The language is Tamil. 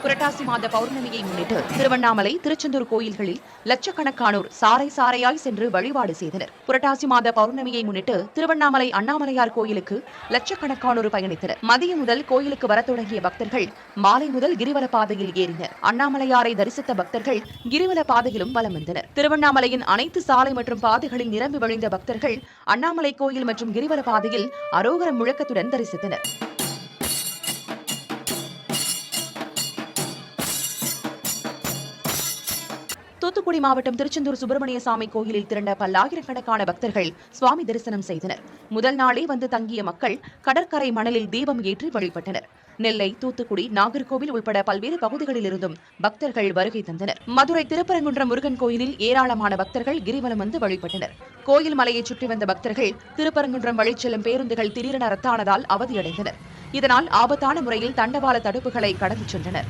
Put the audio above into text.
புரட்டாசி மாத பௌர்ணமியை முன்னிட்டு திருவண்ணாமலை, திருச்செந்தூர் கோயில்களில் லட்சக்கணக்கானோர் சாறை சாறையாய் சென்று வழிபாடு செய்தனர். புரட்டாசி மாத பௌர்ணமியை முன்னிட்டு திருவண்ணாமலை அண்ணாமலையார் கோயிலுக்கு லட்சக்கணக்கானோர் பயணித்தனர். மதியம் முதல் கோயிலுக்கு வரத் தொடங்கிய பக்தர்கள் மாலை முதல் கிரிவல பாதையில் ஏறினர். அண்ணாமலையாரை தரிசித்த பக்தர்கள் கிரிவல பாதையிலும் வலம் வந்தனர். திருவண்ணாமலையின் அனைத்து சாலை மற்றும் பாதைகளில் நிரம்பி வழிந்த பக்தர்கள் அண்ணாமலை கோயில் மற்றும் கிரிவல பாதையில் அரோகர முழக்கத்துடன் தரிசித்தனர். தூத்துக்குடி மாவட்டம் திருச்செந்தூர் சுப்பிரமணிய சாமி கோயிலில் திரண்ட பல்லாயிரக்கணக்கான பக்தர்கள் சுவாமி தரிசனம் செய்தனர். முதல் நாளே வந்து தங்கிய மக்கள் கடற்கரை மணலில் தீபம் ஏற்றி வழிபட்டனர். நெல்லை, தூத்துக்குடி, நாகர்கோவில் உட்பட பல்வேறு பகுதிகளிலிருந்தும் பக்தர்கள் வருகை தந்தனர். மதுரை திருப்பரங்குன்றம் முருகன் கோயிலில் ஏராளமான பக்தர்கள் கிரிவலம் வந்து வழிபட்டனர். கோயில் மலையை சுற்றி வந்த பக்தர்கள் திருப்பரங்குன்றம் வழிச்செல்லும் பேருந்துகள் திடீரென ரத்தானதால் அவதியடைந்தனர். இதனால் ஆபத்தான முறையில் தண்டவாள தடுப்புகளை கடந்து சென்றனர்.